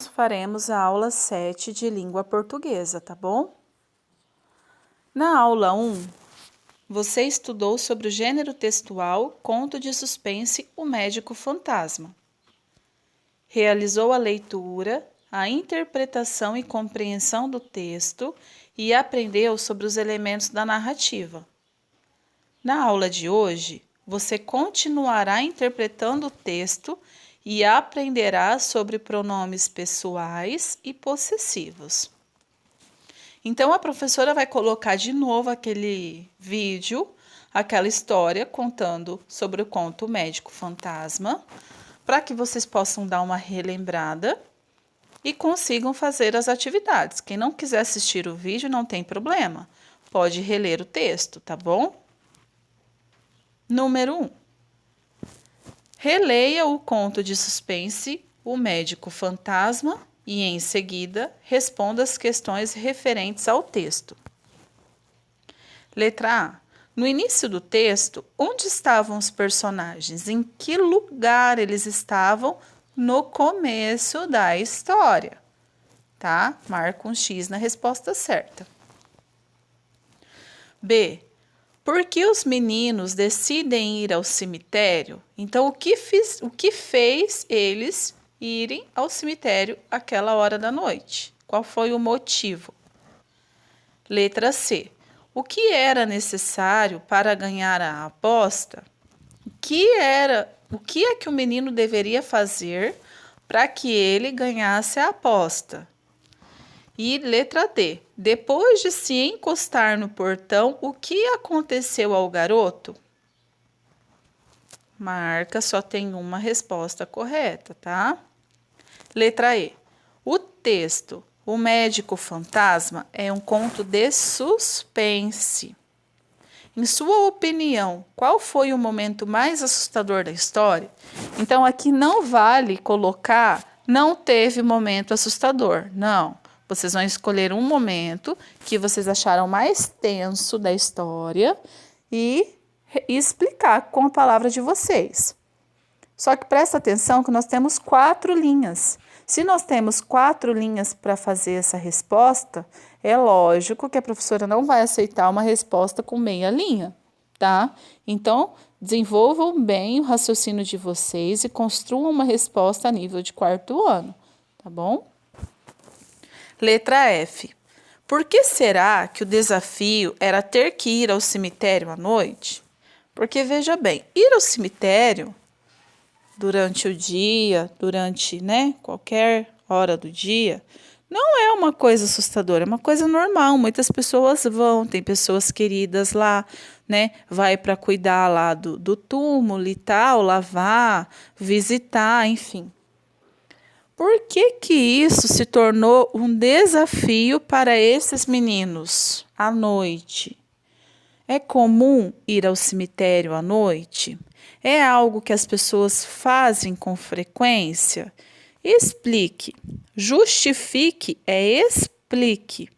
faremos a aula 7 de língua portuguesa, tá bom? Na aula 1, você estudou sobre o gênero textual conto de suspense O Médico Fantasma. Realizou a leitura, a interpretação e compreensão do texto e aprendeu sobre os elementos da narrativa. Na aula de hoje, você continuará interpretando o texto e aprenderá sobre pronomes pessoais e possessivos. Então, a professora vai colocar de novo aquele vídeo, aquela história contando sobre o conto Médico Fantasma, para que vocês possam dar uma relembrada e consigam fazer as atividades. Quem não quiser assistir o vídeo, não tem problema, pode reler o texto, tá bom? Número 1. Releia o conto de suspense O Médico Fantasma e, em seguida, responda as questões referentes ao texto. Letra A. No início do texto, onde estavam os personagens? Em que lugar eles estavam no começo da história? Tá? Marca um X na resposta certa. B. Por que os meninos decidem ir ao cemitério? Então, o que fez eles irem ao cemitério àquela hora da noite? Qual foi o motivo? Letra C. O que era necessário para ganhar a aposta? O que é que o menino deveria fazer para que ele ganhasse a aposta? E letra D. Depois de se encostar no portão, o que aconteceu ao garoto? Marca, só tem uma resposta correta, tá? Letra E. O texto O Médico Fantasma é um conto de suspense. Em sua opinião, qual foi o momento mais assustador da história? Então, aqui não vale colocar não teve momento assustador, não. Vocês vão escolher um momento que vocês acharam mais tenso da história e explicar com a palavra de vocês. Só que presta atenção que nós temos 4 linhas. Se nós temos 4 linhas para fazer essa resposta, é lógico que a professora não vai aceitar uma resposta com meia linha, tá? Então, desenvolvam bem o raciocínio de vocês e construam uma resposta a nível de 4º ano, tá bom? Letra F. Por que será que o desafio era ter que ir ao cemitério à noite? Porque, veja bem, ir ao cemitério durante o dia, qualquer hora do dia, não é uma coisa assustadora, é uma coisa normal. Muitas pessoas vão, tem pessoas queridas lá, né? Vai para cuidar lá do túmulo e tal, lavar, visitar, enfim. Por que isso se tornou um desafio para esses meninos à noite? É comum ir ao cemitério à noite? É algo que as pessoas fazem com frequência? Explique. Justifique explique.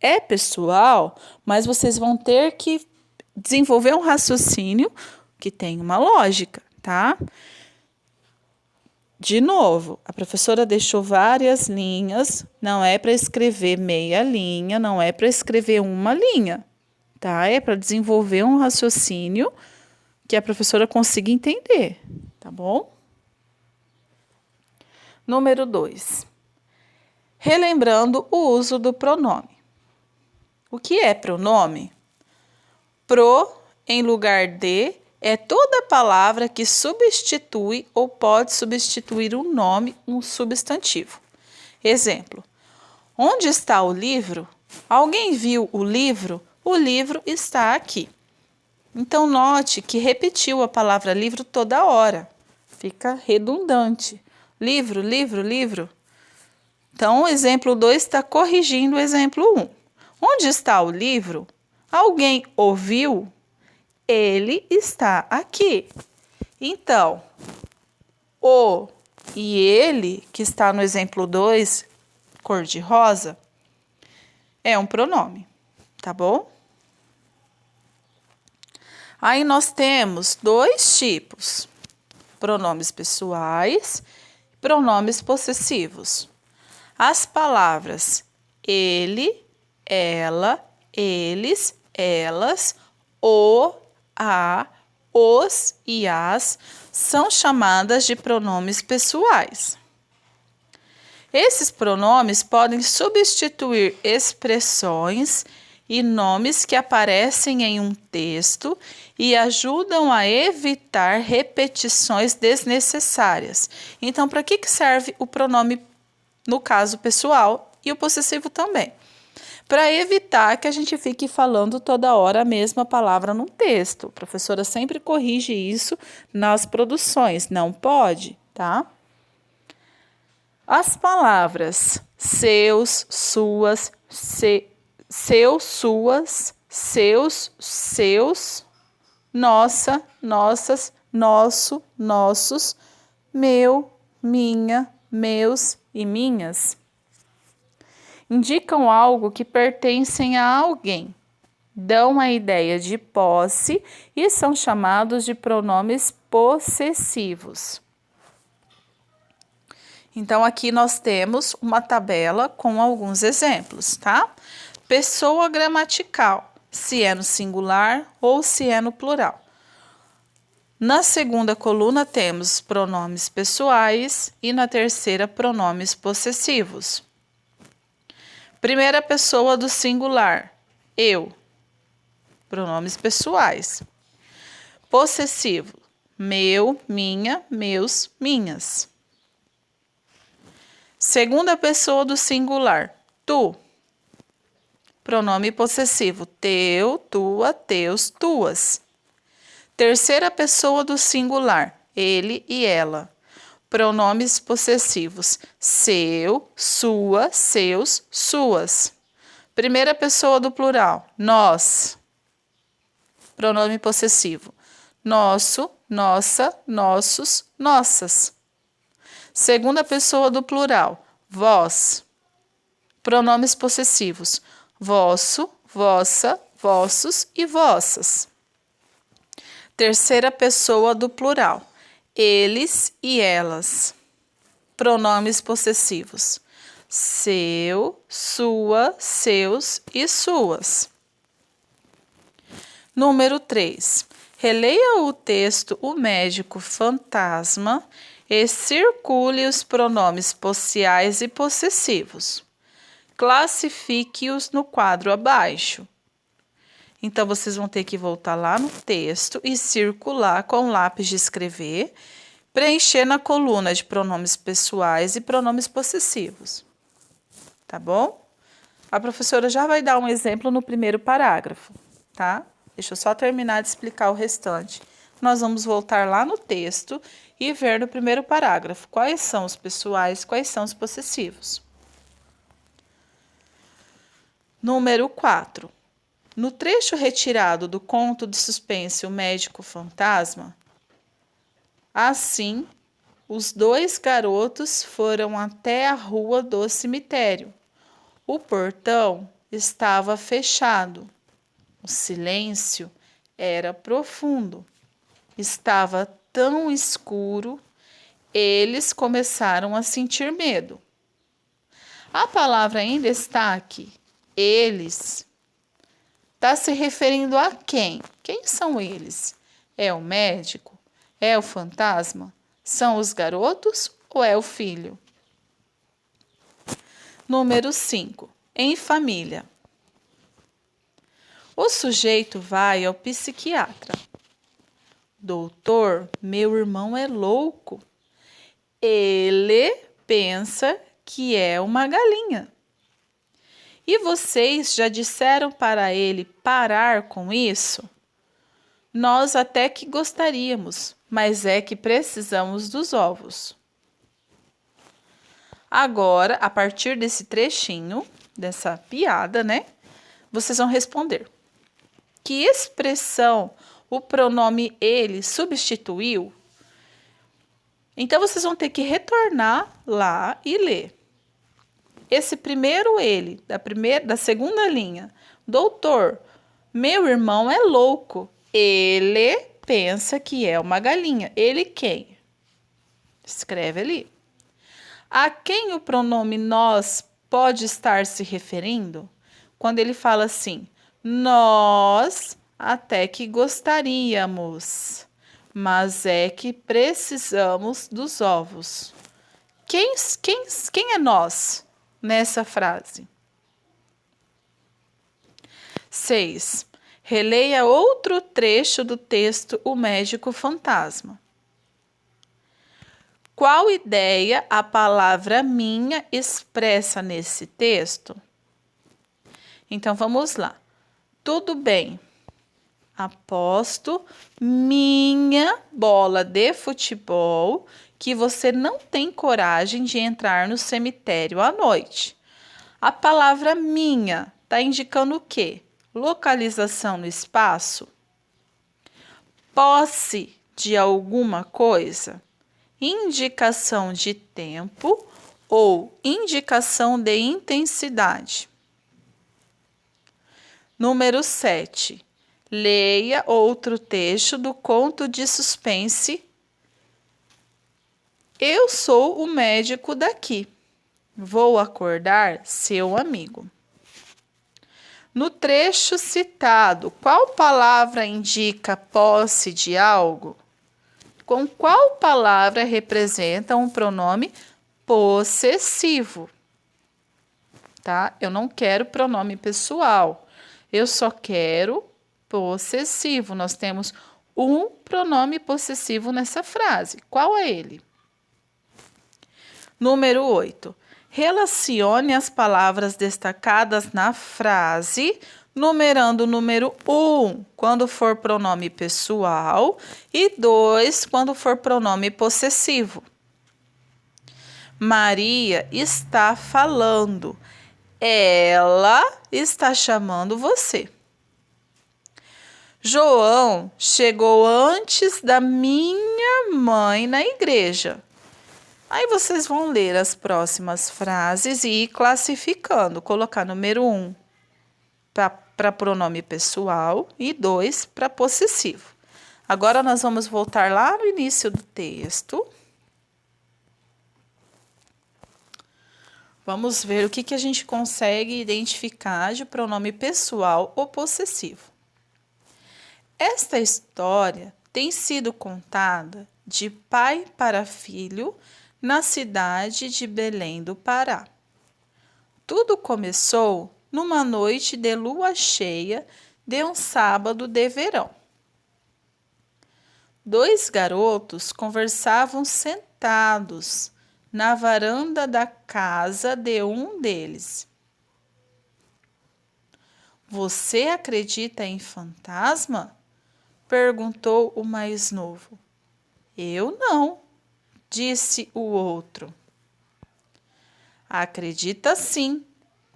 É pessoal, mas vocês vão ter que desenvolver um raciocínio que tem uma lógica, tá? De novo, a professora deixou várias linhas, não é para escrever meia linha, não é para escrever uma linha, tá? É para desenvolver um raciocínio que a professora consiga entender, tá bom? Número 2. Relembrando o uso do pronome. O que é pronome? Pro em lugar de é toda palavra que substitui ou pode substituir um nome, um substantivo. Exemplo: onde está o livro? Alguém viu o livro? O livro está aqui. Então, note que repetiu a palavra livro toda hora. Fica redundante. Livro, livro, livro. Então, o exemplo 2 está corrigindo o exemplo 1. Onde está o livro? Alguém ouviu? Ele está aqui. Então, o e ele, que está no exemplo 2, cor de rosa, é um pronome, tá bom? Aí nós temos 2 tipos, pronomes pessoais, Pronomes possessivos. As palavras ele, ela, eles, elas, o, a, os e as são chamadas de pronomes pessoais. Esses pronomes podem substituir expressões e nomes que aparecem em um texto e ajudam a evitar repetições desnecessárias. Então, para que serve o pronome, no caso pessoal, e o possessivo também? Para evitar que a gente fique falando toda hora a mesma palavra num texto. A professora sempre corrige isso nas produções, não pode, tá? As palavras seus, suas, suas, seus, nossa, nossas, nosso, nossos, meu, minha, meus e minhas indicam algo que pertencem a alguém, dão a ideia de posse e são chamados de pronomes possessivos. Então, aqui nós temos uma tabela com alguns exemplos, tá? Pessoa gramatical, se é no singular ou se é no plural. Na segunda coluna temos pronomes pessoais e na terceira pronomes possessivos. Primeira pessoa do singular, eu. Pronomes pessoais. Possessivo, meu, minha, meus, minhas. Segunda pessoa do singular, tu. Pronome possessivo, teu, tua, teus, tuas. Terceira pessoa do singular, ele e ela. Pronomes possessivos, seu, sua, seus, suas. Primeira pessoa do plural, nós. Pronome possessivo, nosso, nossa, nossos, nossas. Segunda pessoa do plural, vós. Pronomes possessivos, vosso, vossa, vossos e vossas. Terceira pessoa do plural, eles e elas. Pronomes possessivos, seu, sua, seus e suas. Número 3. Releia o texto O Médico Fantasma e circule os pronomes possíveis e possessivos. Classifique-os no quadro abaixo. Então, vocês vão ter que voltar lá no texto e circular com lápis de escrever, preencher na coluna de pronomes pessoais e pronomes possessivos. Tá bom? A professora já vai dar um exemplo no primeiro parágrafo, tá? Deixa eu só terminar de explicar o restante. Nós vamos voltar lá no texto e ver no primeiro parágrafo quais são os pessoais, quais são os possessivos. Número 4. No trecho retirado do conto de suspense O Médico Fantasma, assim, os dois garotos foram até a rua do cemitério. O portão estava fechado. O silêncio era profundo. Estava tão escuro, eles começaram a sentir medo. A palavra em destaque, eles, está se referindo a quem? Quem são eles? É o médico? É o fantasma? São os garotos ou é o filho? Número 5. Em família. O sujeito vai ao psiquiatra. Doutor, meu irmão é louco. Ele pensa que é uma galinha. E vocês já disseram para ele parar com isso? Nós até que gostaríamos, mas é que precisamos dos ovos. Agora, a partir desse trechinho, dessa piada, né? Vocês vão responder. Que expressão o pronome ele substituiu? Então, vocês vão ter que retornar lá e ler. Esse primeiro ele, da segunda linha. Doutor, meu irmão é louco. Ele pensa que é uma galinha. Ele quem? Escreve ali. A quem o pronome nós pode estar se referindo? Quando ele fala assim, nós até que gostaríamos, mas é que precisamos dos ovos. Quem é nós nessa frase? 6. Releia outro trecho do texto O Médico Fantasma. Qual ideia a palavra minha expressa nesse texto? Então, vamos lá. Tudo bem. Aposto minha bola de futebol que você não tem coragem de entrar no cemitério à noite. A palavra minha está indicando o quê? Localização no espaço? Posse de alguma coisa? Indicação de tempo ou indicação de intensidade? Número 7. Leia outro texto do conto de suspense Eu sou o médico daqui. Vou acordar seu amigo. No trecho citado, qual palavra indica posse de algo? Com qual palavra representa um pronome possessivo? Tá? Eu não quero pronome pessoal. Eu só quero possessivo. Nós temos um pronome possessivo nessa frase. Qual é ele? Número 8. Relacione as palavras destacadas na frase, numerando o número 1 quando for pronome pessoal e 2 quando for pronome possessivo. Maria está falando. Ela está chamando você. João chegou antes da minha mãe na igreja. Aí vocês vão ler as próximas frases e ir classificando, colocar número 1 para pronome pessoal e 2 para possessivo. Agora nós vamos voltar lá no início do texto. Vamos ver o que a gente consegue identificar de pronome pessoal ou possessivo. Esta história tem sido contada de pai para filho na cidade de Belém do Pará. Tudo começou numa noite de lua cheia de um sábado de verão. 2 garotos conversavam sentados na varanda da casa de um deles. Você acredita em fantasma? Perguntou o mais novo. Eu não, disse o outro. Acredita sim,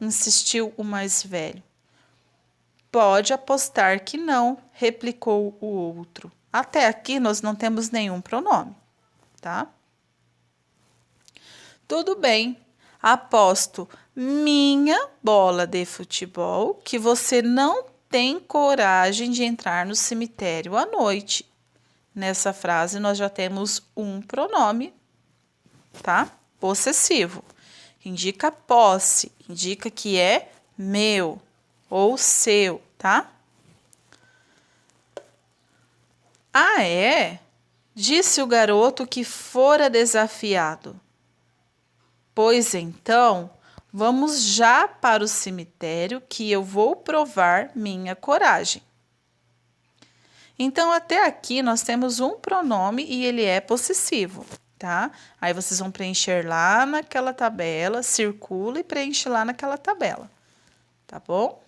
insistiu o mais velho. Pode apostar que não, replicou o outro. Até aqui nós não temos nenhum pronome, tá? Tudo bem, aposto minha bola de futebol que você não tem coragem de entrar no cemitério à noite. Nessa frase nós já temos um pronome, tá? Possessivo. Indica posse, indica que é meu ou seu, tá? Ah, é? Disse o garoto que fora desafiado. Pois então, vamos já para o cemitério que eu vou provar minha coragem. Então, até aqui nós temos um pronome e ele é possessivo, tá? Aí vocês vão preencher lá naquela tabela, circula e preenche lá naquela tabela, tá bom?